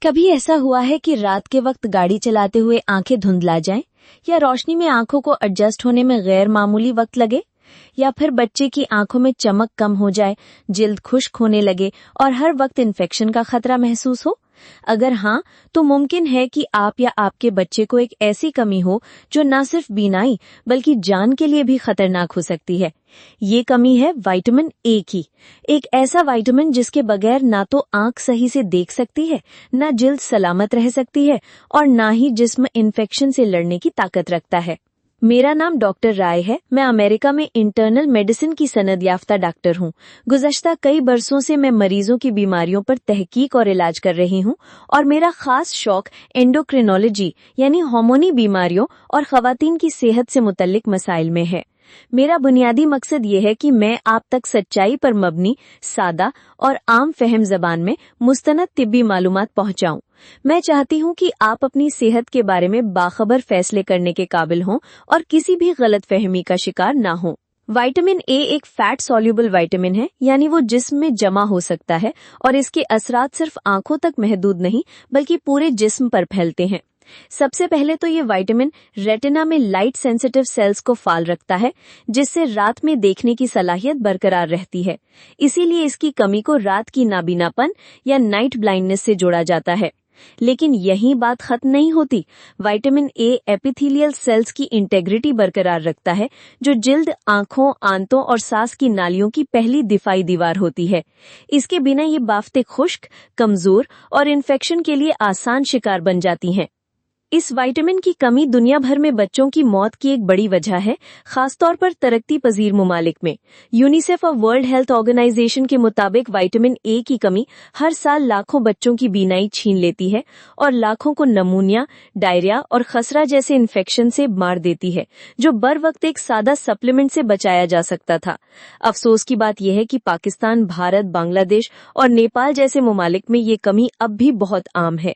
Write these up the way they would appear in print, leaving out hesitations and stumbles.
कभी ऐसा हुआ है कि रात के वक्त गाड़ी चलाते हुए आंखें धुंधला जाएं या रोशनी में आंखों को एडजस्ट होने में गैर मामूली वक्त लगे, या फिर बच्चे की आंखों में चमक कम हो जाए, जिल्द खुश्क होने लगे और हर वक्त इन्फेक्शन का खतरा महसूस हो? अगर हाँ, तो मुमकिन है कि आप या आपके बच्चे को एक ऐसी कमी हो जो न सिर्फ बीनाई बल्कि जान के लिए भी खतरनाक हो सकती है। ये कमी है विटामिन ए की, एक ऐसा विटामिन जिसके बगैर ना तो आंख सही से देख सकती है, न जिल्द सलामत रह सकती है और ना ही जिस्म इन्फेक्शन से लड़ने की ताकत रखता है। मेरा नाम डॉक्टर राय है। मैं अमेरिका में इंटरनल मेडिसिन की सनद याफ्ता डॉक्टर हूँ। गुज़श्ता कई बरसों से मैं मरीजों की बीमारियों पर तहकीक और इलाज कर रही हूँ और मेरा खास शौक एंडोक्रिनोलॉजी यानी हार्मोनी बीमारियों और ख़वातीन की सेहत से मुतल्लिक मसाइल में है। मेरा बुनियादी मकसद ये है कि मैं आप तक सच्चाई पर मबनी, सादा और आम फहम ज़बान में मुस्तनद तिब्बी मालूमात पहुँचाऊँ। मैं चाहती हूँ कि आप अपनी सेहत के बारे में बाखबर फैसले करने के काबिल हों और किसी भी गलत फहमी का शिकार ना हों। विटामिन ए एक फैट सॉल्युबल विटामिन है, यानी वो जिस्म में जमा हो सकता है और इसके असरात सिर्फ आंखों तक महदूद नहीं बल्कि पूरे जिस्म पर फैलते हैं। सबसे पहले तो ये विटामिन रेटिना में लाइट सेंसिटिव सेल्स को फाल रखता है, जिससे रात में देखने की सलाहियत बरकरार रहती है। इसीलिए इसकी कमी को रात की नाबीनापन या नाइट ब्लाइंडनेस से जोड़ा जाता है। लेकिन यही बात खत्म नहीं होती। विटामिन ए एपिथेलियल सेल्स की इंटेग्रिटी बरकरार रखता है, जो जिल्द, आंखों, आंतों और सांस की नालियों की पहली दिफाई दीवार होती है। इसके बिना ये बाफ्ते खुश्क, कमजोर और इन्फेक्शन के लिए आसान शिकार बन जाती हैं। इस विटामिन की कमी दुनिया भर में बच्चों की मौत की एक बड़ी वजह है, खासतौर पर तरक्की पजीर ममालिक में। यूनिसेफ और वर्ल्ड हेल्थ ऑर्गेनाइजेशन के मुताबिक विटामिन ए की कमी हर साल लाखों बच्चों की बीनाई छीन लेती है और लाखों को नमूनिया, डायरिया और खसरा जैसे इन्फेक्शन से मार देती है, जो बर वक्त एक सादा सप्लीमेंट से बचाया जा सकता था। अफसोस की बात यह है कि पाकिस्तान, भारत, बांग्लादेश और नेपाल जैसे ममालिक में ये कमी अब भी बहुत आम है।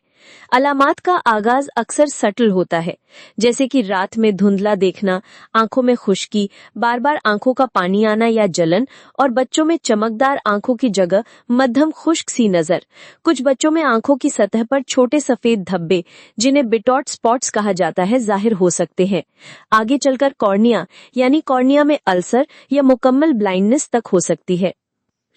अलामात का आगाज अक्सर सटल होता है, जैसे कि रात में धुंधला देखना, आंखों में खुश्की, बार बार आंखों का पानी आना या जलन, और बच्चों में चमकदार आंखों की जगह मध्यम खुश्क सी नजर। कुछ बच्चों में आंखों की सतह पर छोटे सफेद धब्बे, जिन्हें बिटॉट स्पॉट्स कहा जाता है, जाहिर हो सकते हैं। आगे चलकर कॉर्निया यानी कॉर्निया में अल्सर या मुकम्मल ब्लाइंडनेस तक हो सकती है।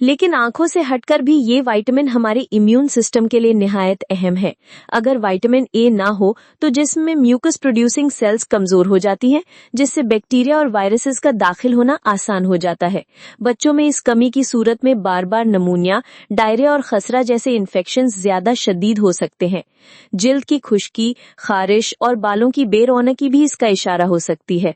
लेकिन आंखों से हटकर भी ये विटामिन हमारे इम्यून सिस्टम के लिए निहायत अहम है। अगर विटामिन ए ना हो तो जिस्म में म्यूकस प्रोड्यूसिंग सेल्स कमजोर हो जाती हैं, जिससे बैक्टीरिया और वायरसेस का दाखिल होना आसान हो जाता है। बच्चों में इस कमी की सूरत में बार बार नमूनिया, डायरिया और खसरा जैसे इन्फेक्शन ज्यादा शदीद हो सकते हैं। जिल्द की खुश्की, खारिश और बालों की बेरौनकी भी इसका इशारा हो सकती है।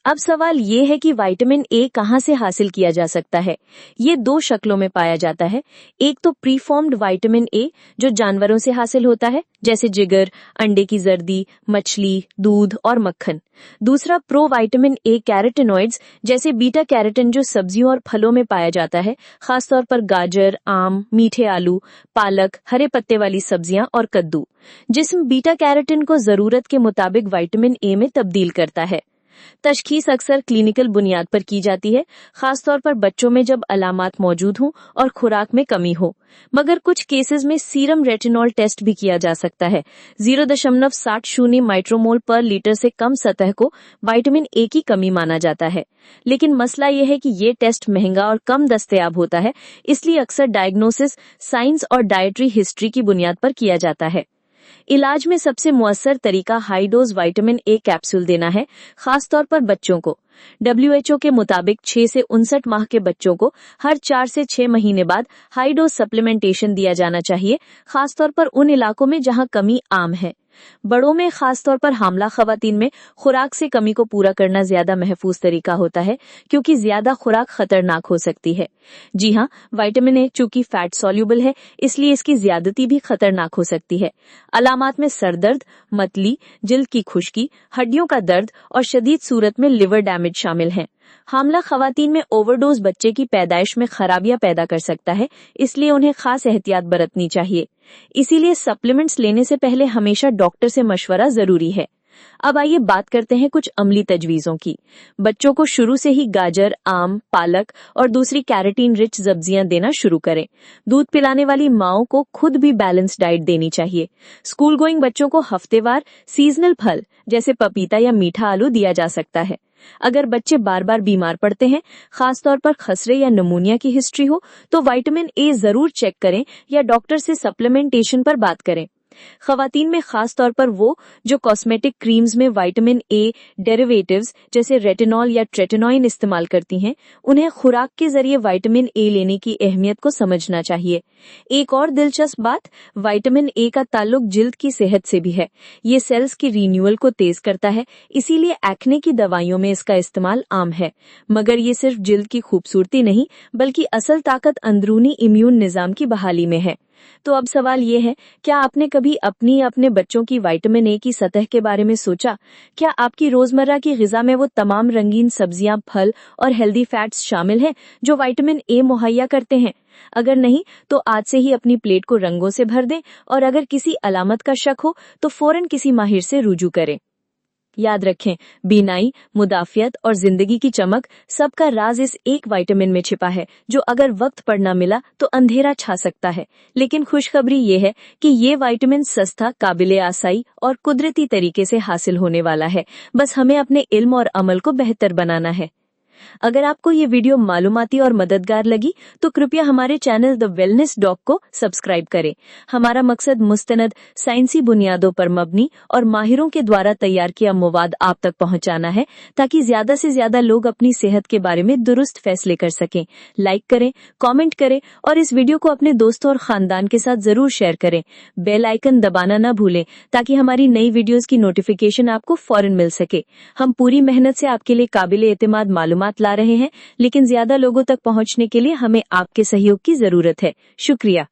अब सवाल ये है कि विटामिन ए कहाँ से हासिल किया जा सकता है। ये दो शक्लों में पाया जाता है। एक तो प्रीफॉर्म्ड विटामिन ए, जो जानवरों से हासिल होता है, जैसे जिगर, अंडे की जर्दी, मछली, दूध और मक्खन। दूसरा प्रो विटामिन ए कैरोटिनॉइड्स, जैसे बीटा कैरोटीन, जो सब्जियों और फलों में पाया जाता है, खासतौर पर गाजर, आम, मीठे आलू, पालक, हरे पत्ते वाली सब्जियां और कद्दू। जिस्म बीटा कैरोटीन को जरूरत के मुताबिक विटामिन ए में तब्दील करता है। तशखीस अक्सर क्लिनिकल बुनियाद पर की जाती है, खासतौर पर बच्चों में जब अलामात मौजूद हों और खुराक में कमी हो। मगर कुछ केसेस में सीरम रेटिनॉल टेस्ट भी किया जा सकता है। 0.60 माइक्रोमोल पर लीटर से कम सतह को विटामिन ए की कमी माना जाता है। लेकिन मसला यह है कि ये टेस्ट महंगा और कम दस्तयाब होता है, इसलिए अक्सर डायग्नोसिस साइंस और डाइटरी हिस्ट्री की बुनियाद पर किया जाता है। इलाज में सबसे मुअस्सर तरीका high dose vitamin A capsule देना है, खासतौर पर बच्चों को। WHO के मुताबिक 6 से 59 माह के बच्चों को हर 4 से 6 महीने बाद हाई डोज सप्लीमेंटेशन दिया जाना चाहिए, खासतौर पर उन इलाकों में जहां कमी आम है। बड़ों में, खासतौर पर हामला खवातीन में, खुराक से कमी को पूरा करना ज्यादा महफूज तरीका होता है, क्योंकि ज्यादा खुराक खतरनाक हो सकती है। जी हाँ, विटामिन ए चूंकि फैट सॉल्युबल है, इसलिए इसकी ज्यादती भी खतरनाक हो सकती है। अलामात में सरदर्द, मतली, जिल्द की खुश्की, हड्डियों का दर्द और शदीद सूरत में लिवर डैमेज शामिल हैं। हामला खवातीन में ओवरडोज बच्चे की पैदाइश में खराबियां पैदा कर सकता है, इसलिए उन्हें खास एहतियात बरतनी चाहिए। इसीलिए सप्लीमेंट्स लेने से पहले हमेशा डॉक्टर से मशवरा जरूरी है। अब आइए बात करते हैं कुछ अमली तजवीज़ों की। बच्चों को शुरू से ही गाजर, आम, पालक और दूसरी कैरोटीन रिच सब्जियां देना शुरू करें। दूध पिलाने वाली माओं को खुद भी बैलेंस डाइट देनी चाहिए। स्कूल गोइंग बच्चों को हफ्तेवार सीजनल फल जैसे पपीता या मीठा आलू दिया जा सकता है। अगर बच्चे बार बार बीमार पड़ते हैं, खासतौर पर खसरे या निमोनिया की हिस्ट्री हो, तो विटामिन ए जरूर चेक करें या डॉक्टर से सप्लीमेंटेशन पर बात करें। खवातीन में खास तौर पर वो जो कॉस्मेटिक क्रीम्स में विटामिन ए डेरिवेटिव्स जैसे रेटिनॉल या ट्रेटिनोइन इस्तेमाल करती हैं, उन्हें खुराक के जरिए विटामिन ए लेने की अहमियत को समझना चाहिए। एक और दिलचस्प बात, विटामिन ए का ताल्लुक जिल्द की सेहत से भी है। ये सेल्स की रिन्यूअल को तेज करता है, इसीलिए एक्ने की दवाइयों में इसका इस्तेमाल आम है। मगर ये सिर्फ जिल्द की खूबसूरती नहीं, बल्कि असल ताकत अंदरूनी इम्यून निजाम की बहाली में है। तो अब सवाल ये है, क्या आपने कभी अपनी या अपने बच्चों की विटामिन ए की सतह के बारे में सोचा? क्या आपकी रोजमर्रा की ग़िज़ा में वो तमाम रंगीन सब्जियां, फल और हेल्दी फैट्स शामिल हैं जो विटामिन ए मुहैया करते हैं? अगर नहीं, तो आज से ही अपनी प्लेट को रंगों से भर दें और अगर किसी अलामत का शक हो तो फौरन किसी माहिर से रुजू करें। याद रखें, बीनाई, मुदाफियत और जिंदगी की चमक, सबका राज इस एक विटामिन में छिपा है जो अगर वक्त पर न मिला तो अंधेरा छा सकता है। लेकिन खुशखबरी ये है कि ये विटामिन सस्ता, काबिले आसाई और कुदरती तरीके से हासिल होने वाला है। बस हमें अपने इल्म और अमल को बेहतर बनाना है। अगर आपको ये वीडियो मालूमाती और मददगार लगी तो कृपया हमारे चैनल द वेलनेस डॉग को सब्सक्राइब करें। हमारा मकसद मुस्तनद, साइंसी बुनियादों पर मबनी और माहिरों के द्वारा तैयार किया मवाद आप तक पहुंचाना है, ताकि ज्यादा से ज्यादा लोग अपनी सेहत के बारे में दुरुस्त फैसले कर सकें। लाइक करें, कमेंट करें और इस वीडियो को अपने दोस्तों और खानदान के साथ जरूर शेयर करें। बेल आइकन दबाना न भूलें ताकि हमारी नई वीडियोस की नोटिफिकेशन आपको फौरन मिल सके। हम पूरी मेहनत से आपके लिए काबिले एतमाद मालूमात ला रहे हैं, लेकिन ज्यादा लोगों तक पहुंचने के लिए हमें आपके सहयोग की जरूरत है। शुक्रिया।